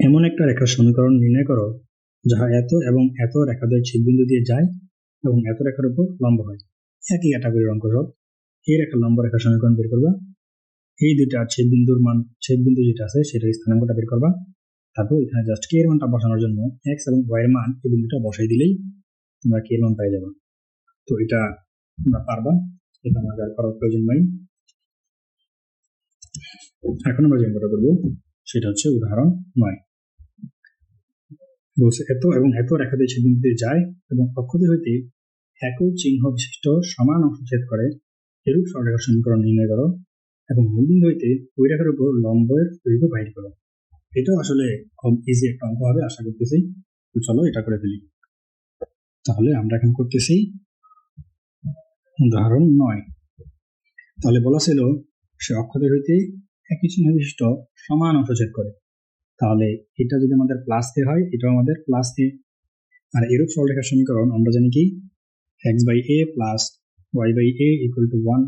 এমন একটা রেখার সমীকরণ নির্ণয় করো যাহা এত এবং এত রেখাদ্বয় ছেদবিন্দু দিয়ে যায় এবং এত রেখার উপর লম্ব হয়। একই ক্যাটাগরির অঙ্ক সব। এই রেখার লম্ব রেখার সমীকরণ বের করবা, এই দুইটা ছেদবিন্দু যেটা আছে সেটার স্থানাঙ্কটা বের করবা, তারপর এখানে জাস্ট কে এর মানটা বসানোর জন্য এক্স এবং ওয়াই এর মান এই বিন্দুটা বসাই দিলেই তোমরা কে এর মান পেয়ে যাবে। তো এটা তোমরা পারবা, এটা আমাদের করার প্রয়োজন নাই। এখন আমরা যে অঙ্কটা করবো সেটা হচ্ছে উদাহরণ 9। বলছে এত এবং এত রেখাদ্বয় ছেদবিন্দু দিয়ে যায় এবং অক্ষদ্বয় হইতে একই চিহ্ন বিশিষ্ট সমান অংশ ছেদ করে এরূপ সরলরেখার সমীকরণ নির্ণয় করো এবং মূলবিন্দু হইতে ওই রেখার উপর লম্বের দৈর্ঘ্য বাইর করো। এটাও আসলে খুব ইজি একটা অঙ্ক হবে আশা করতেছি। তো চলো এটা করে ফেলি। তাহলে আমরা এখন করতেছি উদাহরণ 9। তাহলে বলা ছিল সে অক্ষদ্বয় হইতে একই চিহ্ন বিশিষ্ট সমান অংশ ছেদ করে। তাহলে এটা যদি আমাদের প্লাস এ হয়, এটাও আমাদের প্লাস এ। আর এরূপ সরলরেখার সমীকরণ আমরা জানি কি x by a plus y by a equal to 1।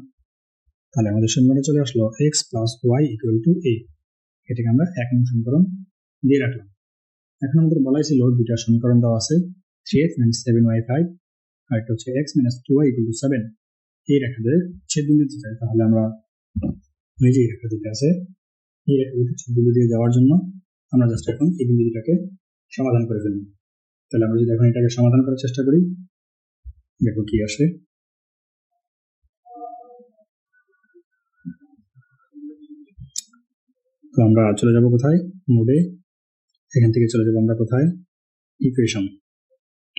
তাহলে আমাদের সমীকরণে চলে আসলো x plus y equal to a। এটাকে আমরা 1 নং সমীকরণ দিয়ে রাখলাম। এখন আমাদের বলাই ছিল দুইটা সমীকরণ দেওয়া আছে, 3x minus 7y5 আর একটা হচ্ছে x minus 2y equal to 7। এই রেখাদের ছেদবিন্দু দিতে চাই, তাহলে আমরা এই যে রেখা দিতে আছে এই রেখা দুটো ছেদবিন্দু দিয়ে যাওয়ার জন্য আমরা জাস্ট এখন এই বিন্দু দুটাকে সমাধান করে ফেলবো। তাহলে আমরা যদি এখন এটাকে সমাধান করার চেষ্টা করি, দেখো কি আসে। তো আমরা চলে যাব কোথায়, মোডে। এখান থেকে চলে যাবো আমরা কোথায়, ইকুয়েশন।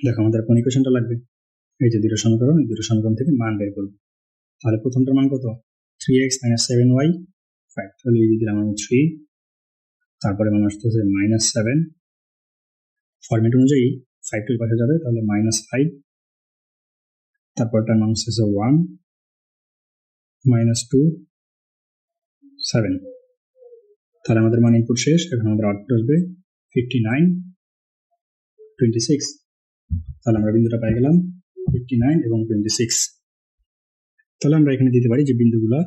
দেখো আমাদের কোন ইকুয়েশনটা লাগবে, এই যে দুটো সমীকরণ, এই দুটো সমীকরণ থেকে মান বের করবো। তাহলে প্রথমটার মান কত, 3x minus 7y5। তাহলে এই দিলাম আমি 3, তারপরে মান আসতেছে -7, ফরম্যাট অনুযায়ী 5 টু পাশে যাবে, তাহলে -5, তারপরটার মান হচ্ছে 1 -2 7। তাহলে আমাদের মান ইনপুট শেষ। এখন আমাদের আউটপুট আসবে 59 26। তাহলে আমরা বিন্দুটা পাই গেলাম 59 এবং 26। তাহলে আমরা এখানে দিতে পারি যে বিন্দুগুলা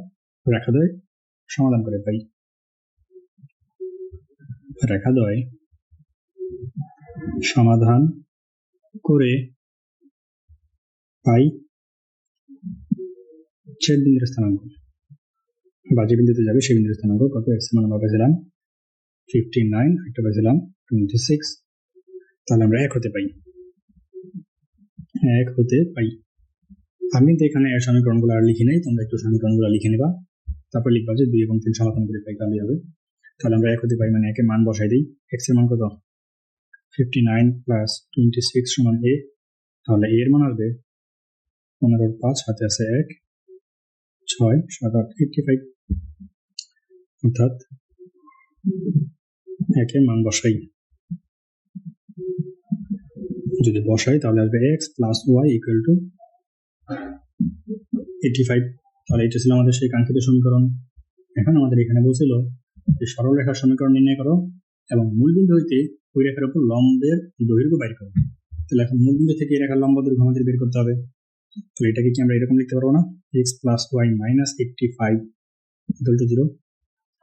রেখাদ্বয় সমাধান করে পাই। রেখাদ্বয় সমাধান করে পাই ছেদ বিন্দুর স্থানাঙ্ক, বা যে বিন্দুতে যাবে সেই বিন্দুর স্থানাঙ্ক কত। এক্স মান আমরা পেয়েছিলাম 59, একটা পেয়েছিলাম 26। তাহলে আমরা 1 হতে পাই। আমি কিন্তু এখানে সমীকরণগুলো আর লিখি নাই, তোমরা একটু সমীকরণগুলো লিখে নেবা, তারপর লিখবা যে 2 এবং 3 সমাধান করে পাই, তাহলে হবে। তাহলে আমরা 1 হতে পাই, মানে একে মান বসাই দিই। এক্স এর মান কত, 59 প্লাস 26 সমান a। তাহলে a এর মান আসবে 15 5 হাতে আছে 1, 6 7 8 85। অর্থাৎ একে মান বসাই, যদি বসাই তাহলে আসবে x plus y equal to 85। তাহলে এটা ছিল আমাদের সেই কাঙ্ক্ষিত সমীকরণ। এখন আমাদের এখানে বলছিল যে সরল রেখার সমীকরণ নির্ণয় করো এবং মূলবিন্দু হইতে ওই রেখার উপর লম্বের দৈর্ঘ্য বাইর করো। তাহলে এখন মূলবিন্দু থেকে এই রেখার লম্ব দৈর্ঘ্য আমাদের বের করতে হবে। তাহলে এটাকে কি আমরা এরকম লিখতে পারবো না, x plus y minus 85 equal to 0।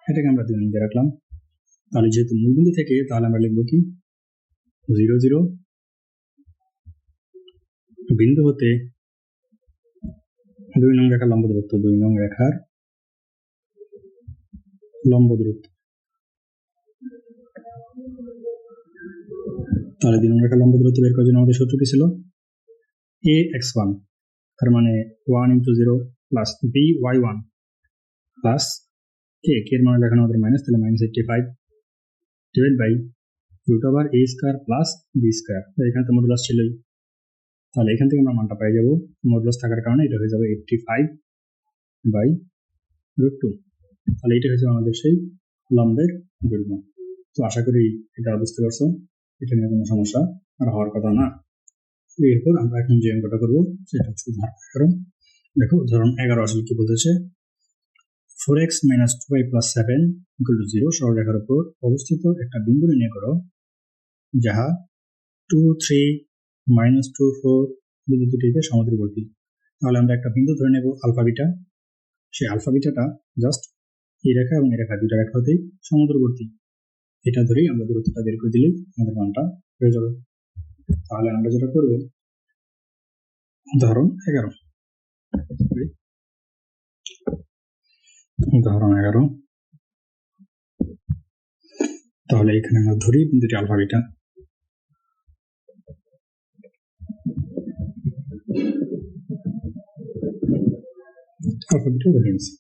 এটাকে আমরা 2 নং দিয়ে রাখলাম। তাহলে যেহেতু মূলবিন্দু থেকে, তাহলে আমরা লিখবো কি 0 0 বিন্দু হতে 2 নং রেখার লম্ব দূরত্ব, 2 নং রেখার লম্ব দূরত্ব। তাহলে 2 নং রেখার লম্ব দূরত্ব বের করার জন্য আমাদের সূত্র কি ছিল, ax1, তার মানে 1 into 0 plus by1 plus k এর মানে দেখানো আমাদের মাইনাস, তাহলে -85 divide by root over a square plus b square. এখানে তো মডুলাস ছিলই, তাহলে এখান থেকে আমরা মানটা পাই যাবো। মডুলাস থাকার কারণে এটা হয়ে যাবে 85 বাই √2। তাহলে এটা হচ্ছে আমাদের সেই লম্বের দৈর্ঘ্য। তো আশা করি এটা বুঝতে পারছো, এটা নিয়ে কোনো সমস্যা আর হওয়ার কথা না। এরপর আমরা এখন যে অঙ্কটা করবো সেটা হচ্ছে উদাহরণ 11। দেখো উদাহরণ 11 আসলে কি বলতেছে, 4x minus 2y plus 7 equal to 0 সরলরেখার উপর অবস্থিত একটা বিন্দু নির্ণয় করো যাহা 2 3 -2 4 বিন্দু দুটিতে সমদ্রবর্তী। তাহলে আমরা একটা বিন্দু ধরে নেব আলফা বিটা, সেই আলফা বিটাটা জাস্ট এই রেখা এবং এই রেখা দুইটা রেখা হতেই সমদ্রবর্তী। এটা ধরেই আমরা দূরত্বটা বের করে দিলেই আমাদের মানটা হয়ে যাবে। তাহলে আমরা যেটা করব, উদাহরণ 11, তাহলে এখানে আমরা ধরি বিন্দুটি আলফা বিটা। ধরে নিচ্ছি।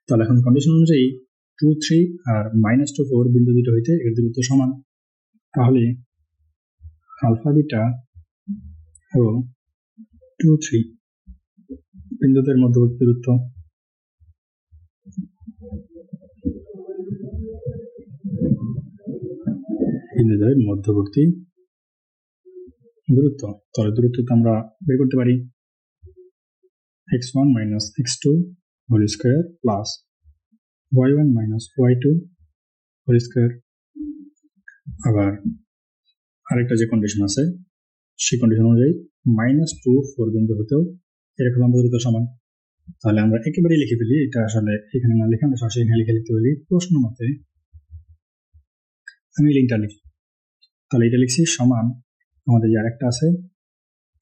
তাহলে এখন কন্ডিশন অনুযায়ী 2, 3 আর -2, 4 বিন্দু দুটো হইতে এর দূরত্ব সমান। তাহলে আলফা বিটা ও 2, 3 বিন্দুদের মধ্যবর্তী দূরত্ব বিন্দুদের মধ্যবর্তী দূরত্ব, তাহলে দূরত্ব আমরা বের করতে পারি x1 - x2 whole square plus y1 - y2 whole square. আবার আরেকটা যে কন্ডিশন আছে সেই কন্ডিশন অনুযায়ী -2, 4 বিন্দু হতেও এরকম লম্ব দূরত্ব সমান। তাহলে আমরা একেবারে লিখে ফেলি, এটা আসলে এখানে না লিখে আমরা সরাসরি এখানে লিখতে পারি। প্রশ্ন মতে আমি লিঙ্কটা লিখি, তাহলে এটা লিখছি সমান আমাদের যে আরেকটা আছে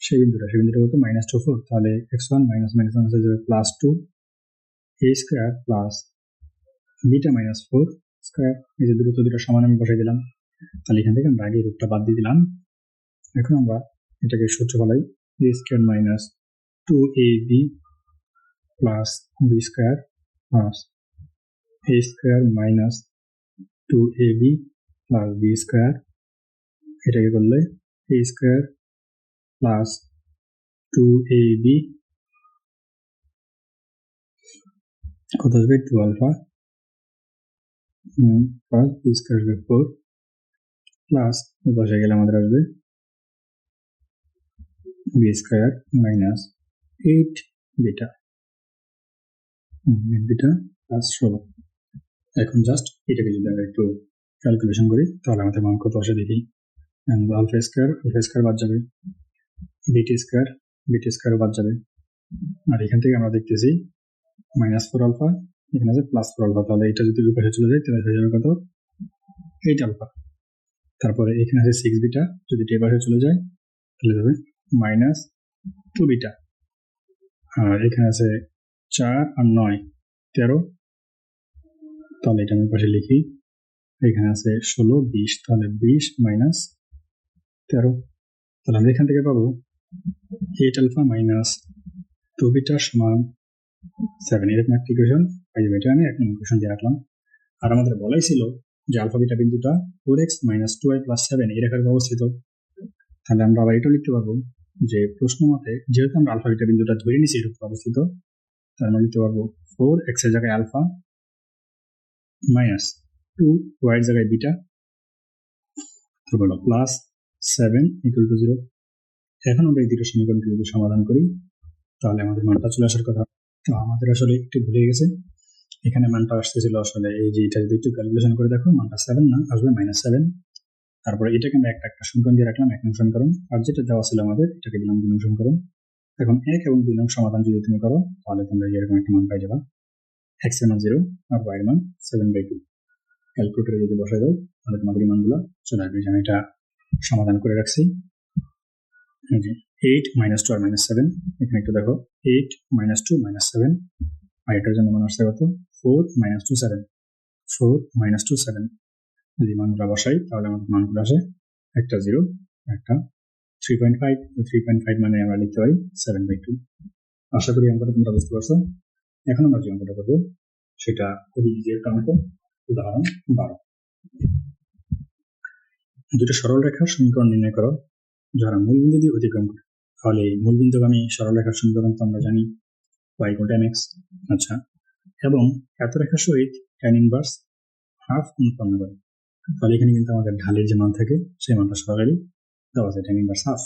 সেই বিন্দুটা হতো -2, 4, তাহলে x1 - -1 হয়ে যাবে +2 a square plus beta -4 square. এই যে দূরত্ব দুটো সমান আমি বসাই দিলাম। তাহলে এখান থেকে আমরা আগে রূপটা বাদ দিয়ে দিলাম। এখন আমরা এটাকে সূত্র বলাই a square -2ab plus b square plus a square -2ab plus b square. এটাকে করলে a স্কয়ার প্লাস 2ab কত আসবে 2 আলফা প্লাস b স্কয়ার আসবে 4 প্লাস বসে গেলে আমাদের আসবে b square minus 8 beta plus 16। এখন জাস্ট এটাকে যদি আমরা একটু ক্যালকুলেশন করি তাহলে আমাদের মান কত আসে দেখি। আলফা স্কয়ার বাদ যাবে, বিটি স্কয়ার বাদ যাবে, আর এখান থেকে আমরা দেখতেছি -4 আলফা, এখানে আছে +4 আলফা। তাহলে এটা যদি দুই পাশে চলে যায় তাহলে হয়ে যাবে কত 8 আলফা। তারপরে এখানে আছে 6 বিটা, যদি এই পাশে চলে যায় তাহলে যাবে -2 বিটা। আর এখানে আছে 4 আর 9 13, তাহলে এটা আমি পাশে লিখি। এখানে আছে 16, 20, তাহলে 20 - 13। তাহলে আমরা এখান থেকে পাবো 8 আলফা -2 বিটা সমান 7, এরকম একটা ইকুয়েশন পাই যাবে। এটা আমি এক নম্বর ইকুয়েশন দিয়ে রাখলাম। আর আমাদের বলাই ছিল যে আলফা বিটা বিন্দুটা 4x - 2y + 7 এই রেখার উপর অবস্থিত। তাহলে আমরা আবার এটাও লিখতে পারবো যে প্রশ্ন মতে যেহেতু আমরা আলফা বিটা বিন্দুটা ধরে নিছি এর উপর অবস্থিত, তাহলে আমরা লিখতে পারবো 4x এর জায়গায় আলফা -2y এর জায়গায় বিটা, তারপর +7 = 0। এখন আমরা এই দুটো সমীকরণকে যদি সমাধান করি তাহলে আমাদের মানটা চলে আসার কথা। তো আমাদের আসলে একটু ভুলে গেছে, এখানে মানটা আসতেছিল আসলে এই যে এটা যদি একটু ক্যালকুলেশন করে দেখো মানটা 7 না, আসবে -7। তারপরে এটাকে আমরা একটা সমীকরণ দিয়ে রাখলাম 1 নং সমীকরণ, আর যেটা দেওয়া ছিল আমাদের এটাকে দিলাম 2 নং সমীকরণ। এখন 1 এবং 2 নং সমাধান যদি তুমি করো তাহলে তোমরা এরকম একটা মান পাই যাবা, x এর মান 0 আর y এর মান 7/2। ক্যালকুলেটরে যদি বসাই দাও তাহলে তোমাদের এই মানগুলো চলে আসবে। আমি এটা সমাধান করে রাখছি। 8 - 2 আর -7, এখানে একটু দেখো 8 - 2 - 7, আর এটার জন্য মান আসছে কত 4 - 2 7, 4 - 2 7। যদি মানগুলো বসাই তাহলে আমাদের মানগুলো আসে একটা 0 একটা 3.5, 3.5 মানে আমরা লিখতে পারি 7/2। আশা করি অঙ্কটা তোমরা বুঝতে পারছো। এখন আমরা যে অঙ্কটা করবো সেটা খুবই ইজি একটা অঙ্ক, উদাহরণ 12। দুটো সরল রেখার সমীকরণ নির্ণয় করো যারা মূলবিন্দু দিয়ে অতিক্রম করে। তাহলে এই মূলবিন্দুগামী সরল রেখার সমীকরণ তো আমরা জানি y = tan x। আচ্ছা, এবং এত রেখার সহিত tan ইনভার্স হাফ উৎপন্ন করে। তাহলে এখানে কিন্তু আমাদের ঢালের যে মান থাকে সেই মানটা সরাসরি দেওয়া আছে tan ইনভার্স হাফ।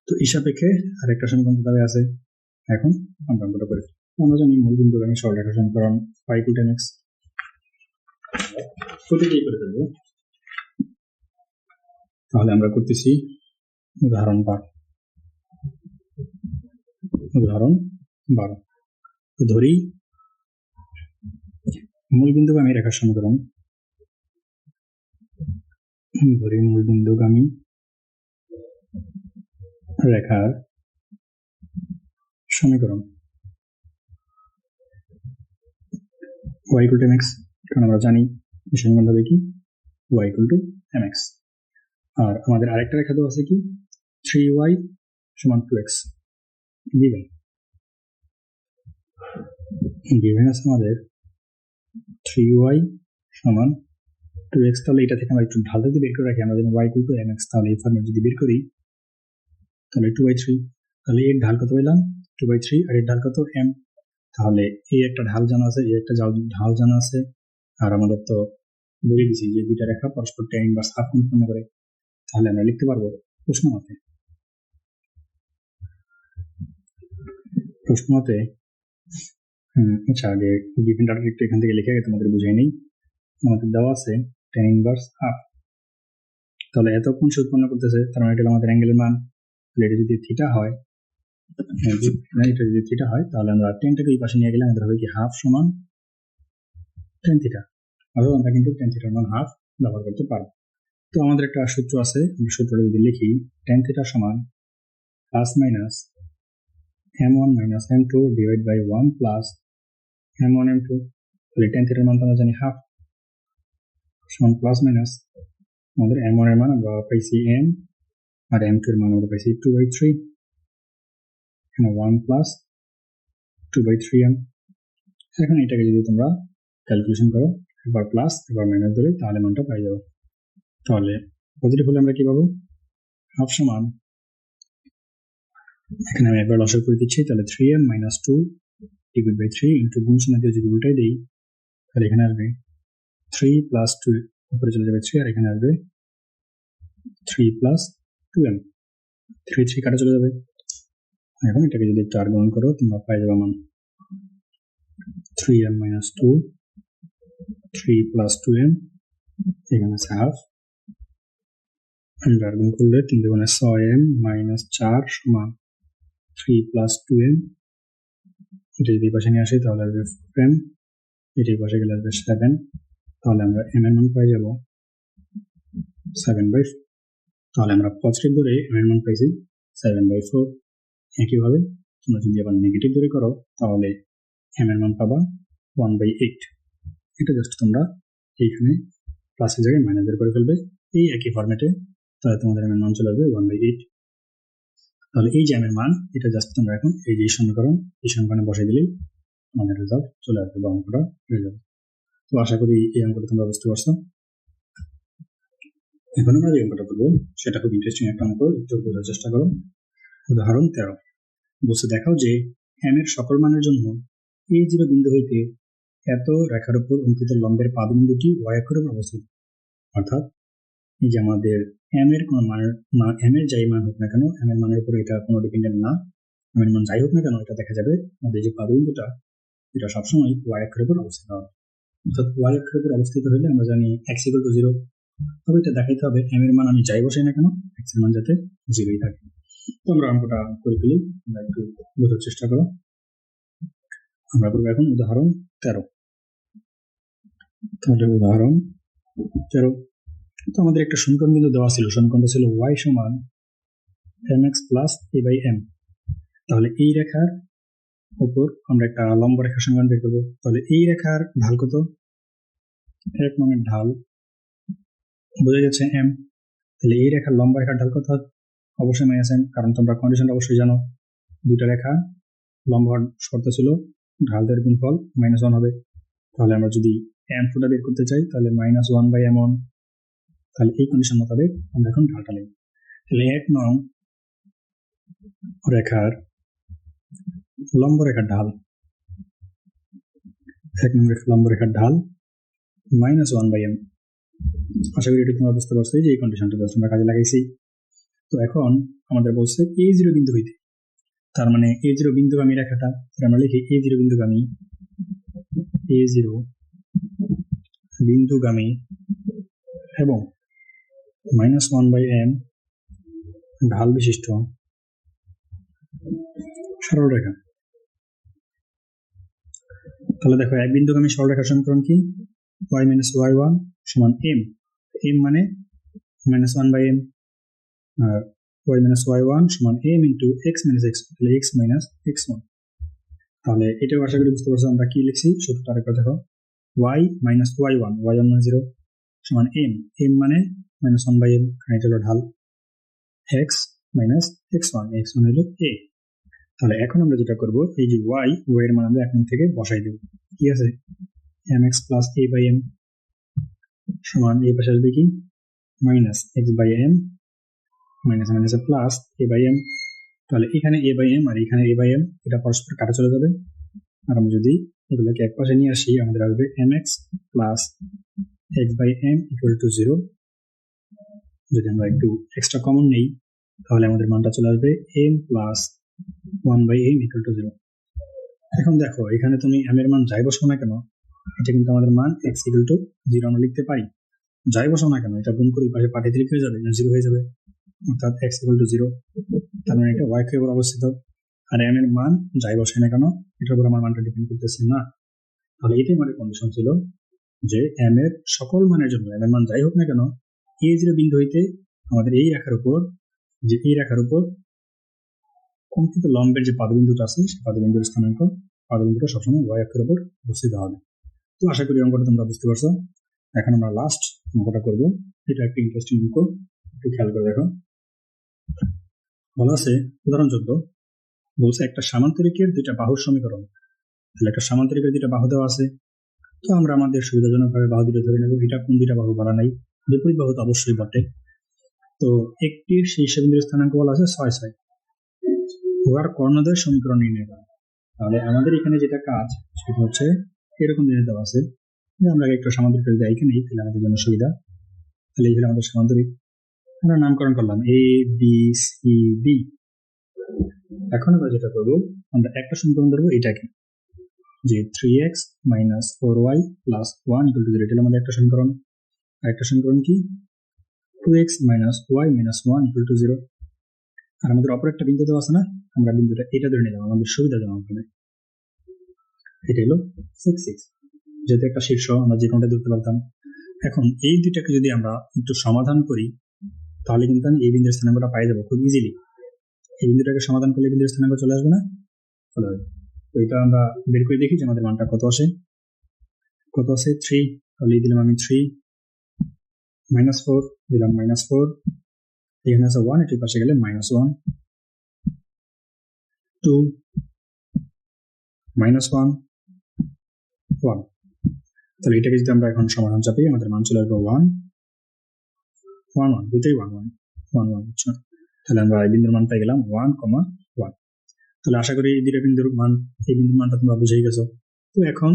তো এই সাপেক্ষে আরেকটা সমীকরণ দেওয়া আছে। এখন আমরা অঙ্কটা করি। আমরা জানি মূলবিন্দুগামী সরল রেখার সমীকরণ y = tan x। প্রতিটাই করে ফেলবো। তাহলে আমরা করতেছি উদাহরণ 12। তো ধরি মূলবিন্দুগামী রেখার সমীকরণ ধরি মূলবিন্দুগামী রেখার সমীকরণ y equal to mx, কারণ আমরা জানি এই সমীকরণ হবে কি y equal to mx। আর আমাদের আরেকটা রেখা দেওয়া আছে কি 3y সমান 2x given আছে আমাদের 3y সমান 2x। তাহলে এটা থেকে আমরা একটু ঢালটা যদি বের করে রাখি, আমরা যদি y equal to mx, তাহলে এই ফর্মে যদি বের করি তাহলে 2/3, তাহলে এর ঢাল কত পেলাম 2/3, আর এর ঢাল কত m। তাহলে এই একটা ঢাল জানা আছে, এই একটা ঢাল জানা আছে, আর আমাদের তো বলে দিছি যে দুইটা রেখা পরস্পর tan ইনভার্স হাফ উৎপন্ন করে। তাহলে আমরা লিখতে পারবো প্রশ্ন মতে আচ্ছা আগে গিভেন ডাটা একটু এখান থেকে লিখে আগে তোমাদের বুঝাই নেই। আমাদের দেওয়া আছে tan ইনভার্স হাফ, তাহলে এত কোণ সে উৎপন্ন করতেছে, তার মানে এটা আমাদের অ্যাঙ্গেলের মান। তাহলে এটা যদি থিটা হয়, এটা যদি থিটা হয়, তাহলে আমরা টেনটাকে এই পাশে নিয়ে গেলে আমাদের হবে কি হাফ সমান tan থিটা, অথবা আমরা কিন্তু tan থিটার মান হাফ ব্যবহার করতে পারবো। তো আমাদের একটা সূত্র আছে, আমরা সূত্রটা যদি লিখি tan থিটা সমান plus minus m1 minus m2 divide by 1 plus m1 m2। তাহলে tan থিটার মান তো আমরা জানি হাফ সমান প্লাস মাইনাস আমাদের m1 এর মান আমরা পাইছি m, আর m2 এর মান আমরা পাইছি 2/3, এখানে 1 প্লাস 2/3m। এখন এটাকে যদি তোমরা ক্যালকুলেশন করো, একবার প্লাস একবার মাইনাস ধরে, তাহলে মানটা পাই যাবো। তাহলে পজিটিভ হলে আমরা কি পাবো হাফ সমান, এখানে আমি একবার লসাগু করে দিচ্ছি, তাহলে 3m minus 2 divide by 3 into গুণ চিহ্ন দিয়ে যদি উল্টাই দিই, তাহলে এখানে আসবে 3 প্লাস 2, উপরে চলে যাবে 3, আর এখানে আসবে 3 প্লাস 2m, 3 কাটা চলে যাবে। এখন এটাকে যদি একটু আর্গুমেন্ট করো, তোমরা পাই যাবে মান 3m মাইনাস 2, 3 প্লাস 2m, এখানে আছে হাফ। আমরা আর্গুমেন্ট করলে 3 দুগুণে 6m মাইনাস 4 সমান 3 প্লাস 2m। এটা যদি পাশে নিয়ে আসি তাহলে আসবে 4m, এটির পাশে গেলে আসবে 7, তাহলে আমরা m এর মান পাই যাব 7/4। তাহলে আমরা পজিটিভ ধরে m এর মান পাইছি 7/4। একইভাবে তোমরা যদি আবার নেগেটিভ ধরে করো, তাহলে m এর মান পাবা 1/8। এটা জাস্ট তোমরা এইখানে প্লাসের জায়গায় মাইনাস বের করে ফেলবে এই একই ফরম্যাটে, তাহলে তোমাদের m এর মান চলে আসবে 1/8। তাহলে এই যে m এর মান, এটা জাস্ট তোমরা এখন এই যে সমীকরণে বসে দিলেই আমাদের রেজাল্ট চলে আসবে বা অঙ্কটা হয়ে যাবে। তো আশা করি এই অঙ্কটা তোমরা বুঝতে পারছো। এখন আমরা যে অঙ্কটা করবো সেটা খুব ইন্টারেস্টিং একটা অঙ্ক, একটু বোঝার চেষ্টা করো। উদাহরণ 13, বলছে দেখাও যে m এর সকল মানের জন্য a0 বিন্দু হইতে এত রেখার উপর অঙ্কিত লম্বের পাদবিন্দুটি y অক্ষের উপর অবস্থিত। অর্থাৎ এই যে আমাদের m এর কোন m এর যাই মান হোক না কেন, m এর মানের উপর এটা কোনো ডিপেন্ডেন্ট না, m এর মান যাই হোক না কেন, এটা দেখা যাবে আমাদের যে পাদবিন্দুটা এটা সবসময় y অক্ষের উপর অবস্থিত হবে। অর্থাৎ y অক্ষের উপর অবস্থিত হলে আমরা জানি x equal to 0, তবে এটা দেখাইতে হবে m এর মান আমি যাই বসাই না কেন x এর মান যাতে 0ই থাকে। তো আমরা অঙ্কটা করে ফেলি, আমরা একটু বোঝার চেষ্টা করো। আমরা করবো এখন উদাহরণ 13। তাহলে উদাহরণ 13, তো আমাদের একটা সমীকরণ কিন্তু দেওয়া ছিল, সমীকরণটা ছিল y সমান mx প্লাস a/m। তাহলে এই রেখার উপর আমরা একটা লম্ব রেখার সমীকরণ বের করবো। তাহলে এই রেখার ঢাল কত, এক নং এর ঢাল বোঝা যাচ্ছে m, তাহলে এই রেখার লম্ব রেখার ঢাল কত, অবশ্যই মাইনাস m, কারণ তোমরা কন্ডিশনটা অবশ্যই জানো, দুইটা রেখা লম্ব শর্ত ছিল ঢালদের গুণফল -1 হবে। তাহলে আমরা যদি m2টা বের করতে চাই তাহলে -1/m1, তাহলে এই কন্ডিশন মোতাবেক আমরা এখন ঢালটা লিখব। তাহলে 1 নং রেখার লম্ব রেখার ঢাল, 1 নং লম্ব রেখার ঢাল -1/m। আশা করি এটা তোমরা বুঝতে পারছো, যে এই কন্ডিশনটা আমরা কাজে লাগাইছি। তো এখন আমাদের বলছে a0 বিন্দু হইতে, তার মানে a0 বিন্দুগামী রেখাটা আমরা লিখি a0 বিন্দুগামী, a0 বিন্দুগামী এবং -1/m ঢাল বিশিষ্ট সরল রেখা। তাহলে দেখো এক বিন্দুগামী সরল রেখার সমীকরণ কি, y - y1 সমান m, m মানে মাইনাস ওয়ান বাই এম, আর ওয়াই মাইনাস ওয়াই ওয়ান সমান M into X minus X, তাহলে এক্স মাইনাস এক্স ওয়ান। তাহলে এটাও আশা করি বুঝতে পারছো আমরা কি লিখছি। সূত্রটা আরেকবার দেখো, ওয়াই মাইনাস ওয়াই ওয়ান মানে 0 সমান এম, এম মানে মাইনাস ওয়ান বাই এম, কারণ এটা হলো ঢাল, এক্স মাইনাস এক্স ওয়ান হলো এ। তাহলে এখন আমরা যেটা করবো, এই যে ওয়াই এর মান আমরা এখন থেকে বসাই দেবো। কি আছে, m x plus a by m সমান এই পাশে আসবে কি minus x by m minus minus plus a by m. তাহলে এখানে এ বাই এম আর এখানে এ বাই এম, এটা পরস্পর কাটা চলে যাবে। আর আমরা যদি এগুলোকে এক পাশে নিয়ে আসি, আমাদের আসবে m x plus x by m equal to 0। যদি আমরা একটু এক্সট্রা কমন নেই, তাহলে আমাদের মানটা চলে আসবে m plus one by m equal to 0। এখন দেখো, এখানে তুমি এম এর মান যাই বসাও না কেন, এটা কিন্তু আমাদের মান এক্স ইকুয়াল টু 0 আমরা লিখতে পারি। যাই বসাও না কেন, এটা গুণ করে পাশে পাঠিয়ে দিলে হয়ে যাবে না, 0 হয়ে যাবে, অর্থাৎ এক্স ইকুয়াল টু 0। তার মানে এটা ওয়াই এর উপর অবস্থিত। আর এম এর মান যাই বসাই না কেন, এটার উপর আমার মানটা ডিপেন্ড করতেছে না। তাহলে এটাই আমাদের কন্ডিশন ছিল যে এম এর সকল মানের জন্য, এম এর মান যাই হোক না কেন, a0 বিন্দু হইতে আমাদের এই রেখার উপর, যে এই রেখার উপর কঙ্কিত লম্বের যে পাদবিন্দুটা আছে, সেই পাদবিন্দুর স্থানাঙ্ক, পাদবিন্দুটা সবসময় ওয়াই অক্ষের উপর অবস্থিত হবে। তো আশা করি অঙ্কটা তোমরা বুঝতে পারছো। এখন আমরা লাস্ট অঙ্কটা করবো। এটা একটা ইন্টারেস্টিং অঙ্ক, একটু খেয়াল করে দেখো। বলা আছে উদাহরণযোগ্য, বলছে একটা সামান্তরিকের দুইটা বাহুর সমীকরণ। তাহলে একটা সামান্তরিকের দুইটা বাহু দেওয়া আছে, তো আমরা আমাদের সুবিধাজনক ভাবে বাহু দুটো ধরে নেবো। এটা কোন দুইটা বাহু বলা নাই, বিপরীত বাহু তো অবশ্যই বটে। তো একটির শীর্ষবিন্দুর স্থানাঙ্ক বলা আছে 6 উহার কর্ণদ্বয়ের সমীকরণ নির্ণয় করা। তাহলে আমাদের এখানে যেটা কাজ, সেটা হচ্ছে এরকম জিনিস দেওয়া আছে, আমরা একটু সামান্তরিক যদি এখানে, তাহলে আমাদের জন্য সুবিধা। তাহলে এই হলো আমাদের সামান্তরিক, আমরা নামকরণ করলাম এ বি সি ডি। এখন আমরা যেটা করবো, আমরা একটা সমীকরণ ধরবো এটাকে, যে 3x minus 4y plus 1 equal to 0, এটা আমাদের একটা সমীকরণ। আর একটা সমীকরণ কি, 2x minus y minus 1 equal to 0। আর আমাদের অপর একটা বিন্দু দেওয়া আছে না, আমরা বিন্দুটা এটা ধরে নিলাম আমাদের সুবিধাজনক হবে। এটা হলো 6, যেহেতু একটা শীর্ষ, আমরা যে কোনটা ধরতে পারতাম। এখন এই দুইটাকে যদি আমরা একটু সমাধান করি, তাহলে কিন্তু আমি এই বিন্দুর স্থানাঙ্কটা পাই যাবো খুব ইজিলি। এই বিন্দুটাকে সমাধান করলে বিন্দুর স্থানাঙ্ক চলে আসবে না, চলে আসবে। তো এটা আমরা বের করে দেখি যে আমাদের মানটা কত আসে। 3, তাহলে দিলাম আমি 3, মাইনাস 4 দিলাম -4, এখানে আছে 1, এটির পাশে গেলে -1, 2 -1 1। তাহলে এটাকে যদি আমরা এখন সমাধান চাপি, আমাদের মান চলে আসবে 1 1 1, দুটোই 1 1 1 1। আচ্ছা, তাহলে আমরা এই বিন্দুর মান পাই গেলাম 1, 1। তাহলে আশা করি এই দুটো বিন্দুর মান, এই বিন্দুর মানটা তোমরা বুঝেই গেছো। তো এখন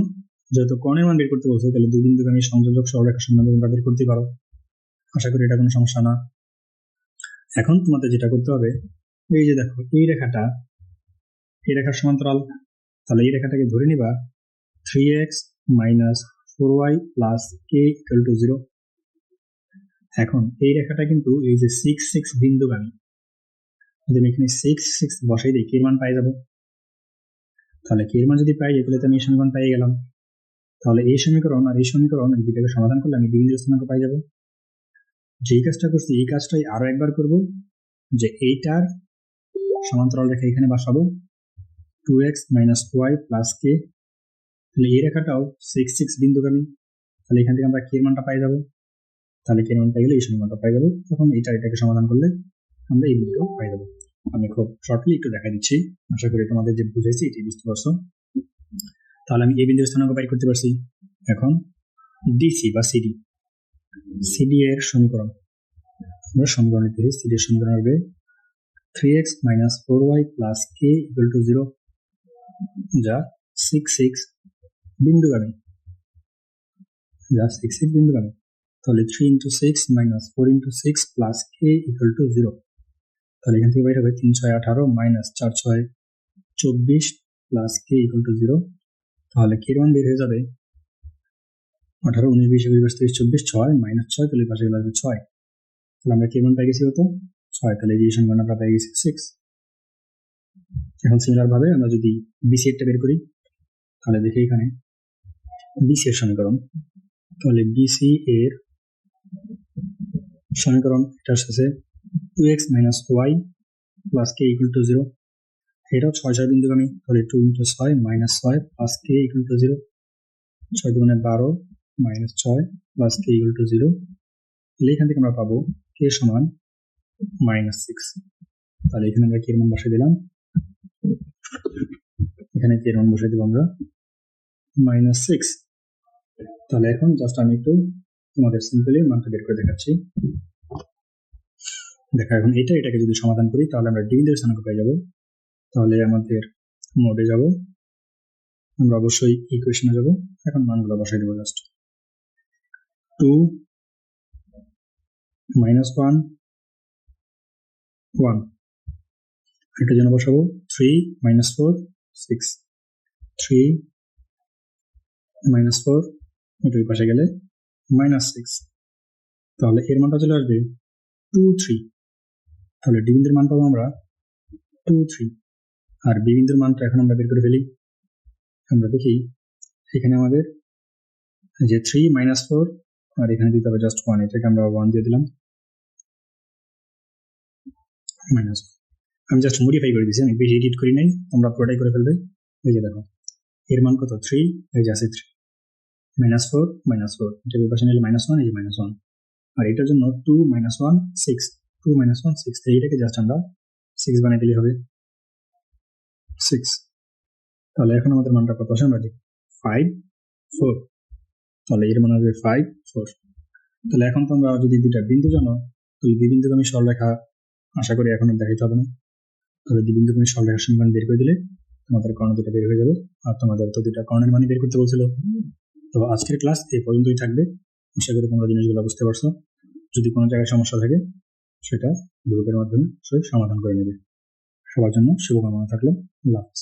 যেহেতু কোণের মান বের করতে বলছো, তাহলে দুই বিন্দুকে আমি সংযোজক সরলরেখার সম্বন্ধে তোমরা বের করতে পারো। আশা করি এটা কোনো সমস্যা না। এখন তোমাদের যেটা করতে হবে, এই যে দেখো এই রেখাটা, এই রেখার সমান্তরাল, তাহলে এই রেখাটাকে ধরে নিবা 3x minus 4y plus k equal to 0। এখন এই রেখাটা কিন্তু এই যে 6 6 বিন্দুগামী, যদি আমি এখানে 6 6 বসাই দিই, কে মান পাই যাবো। তাহলে কে মান যদি পাই, তাহলে আমি এই সমীকরণ পাই গেলাম। তাহলে এই সমীকরণ আর এই সমীকরণ, এই দুটাকে সমাধান করলে আমি বিন্দুর স্থানাঙ্ক পাই যাবো। যেই কাজটা করছি, এই কাজটাই আরো একবার করব, যে এইটার সমান্তরাল রেখা এখানে বসাবো 2x minus y plus k। তাহলে এই রেখাটাও 6 6 বিন্দুগামী, তাহলে এখান থেকে আমরা কে মানটা পাই যাবো। তাহলে কে মান পাই গেলে এই সমীকরণটা পাই যাবো। তখন এটাকে সমাধান করলে আমরা এই বিন্দু পাই যাবো। আমি খুব শর্টলি একটু দেখা দিচ্ছি, আশা করি তোমাদের যে বুঝেছি এটি বুঝতে পারছো। তাহলে আমি এই বিন্দুর স্থানাঙ্ক বাইর করতে পারছি। এখন ডিসি বা সিডি এর সমীকরণ, আমরা সমীকরণ লিখতে পারি। সিডি এর সমীকরণ হবে 3x minus 4y plus k equal to 0, যা 6 6 বিন্দুগামী, তাহলে 3 into 6 minus 4 into 6 plus k equal to 0। তাহলে এখান থেকে বাইরে হবে 3 6 18 minus 4 6 24 plus k equal to 0। তাহলে k এর মান বের হয়ে যাবে 18 19 20 21 23 24 6 minus 6, তাহলে পাশে গেলে 6। তাহলে আমরা k এর মান পাই গেছি কত, 6। তাহলে এই সমীকরণ আমরা পাই গেছি 6। এখন সিমিলার ভাবে আমরা যদি বিসি এরটা বের করি, তাহলে দেখি এখানে বিসি এর সমীকরণ। তাহলে বিসি এর সমীকরণ এটা আসছে 2x minus y plus k equal to 0, এটাও 6 বিন্দুগামী, তাহলে 2 into 6 minus 5 plus k equal to 0, 6 দুগুণে 12 minus 6 plus k equal to 0, তাহলে এখান থেকে আমরা পাবো k সমান -6। তাহলে এখানে আমরা k এর মান বসিয়ে দিলাম, এখানে k এর মান বসিয়ে দেবো আমরা -6। তাহলে এখন জাস্ট আমি একটু তোমাদের সিম্পলি মানটা বের করে দেখাচ্ছি। দেখা এখন এটাকে যদি সমাধান করি তাহলে আমরা ডিভিডেন্ড স্থানাঙ্ক পেয়ে যাব। তাহলে আমাদের মোডে যাব, আমরা অবশ্যই ইকুয়েশনে যাব, এখন মানগুলো বসাই দেবো জাস্ট 2 -1 1, এটার জন্য বসাবো 3 -4 6, 3 -4 এটা ওই পাশে গেলে -6, তাহলে এর মানটা চলে আসবে 2 3। তাহলে ডি বিন্দুর মান পাবো আমরা 2 3, আর বি বিন্দুর মানটা এখন আমরা বের করে ফেলি। আমরা দেখি এখানে আমাদের যে 3 -4 আর এখানে দিতে হবে জাস্ট 1, এটাকে আমরা 1 দিয়ে দিলাম মাইনাস। আমি জাস্ট মডিফাই করে দিয়েছি, আমি বেশি এডিট করি নাই, তোমরা পুরোটাই করে ফেলবে। এই যে দেখো এর মান কত 3, এই যে আছে 3 -4 -4, এটা ওই পাশে নিলে -1, এই যে -1, আর এটার জন্য 2 -1 6, 2 -1 6, এইটাকে জাস্ট আমরা 6 বানিয়ে দিলে হবে 6। তাহলে এখন আমাদের মানটা কত আসে আমরা দেখি 5 4, তাহলে এর মান হবে 5 4। তাহলে এখন তোমরা যদি দুইটা বিন্দু জানো তাহলে দুই বিন্দুগামী সরলরেখা আশা করি এখন দেখাইতে হবে না। তাহলে দুই বিন্দুগামী সরলরেখার সমীকরণ বের করে দিলে তোমাদের কর্ণ দুটো বের হয়ে যাবে, আর তোমাদের তো দুটা কর্ণের মানে বের করতে বলছিল। তো আজকের ক্লাস এই পর্যন্তই থাকবে, আশা করি তোমরা জিনিসগুলো বুঝতে পারছো। যদি কোনো জায়গায় সমস্যা থাকে সেটা গ্রুপের মাধ্যমে সবাই সমাধান করে নেবে। সবার জন্য শুভকামনা থাকলো, আল্লাহ হাফেজ।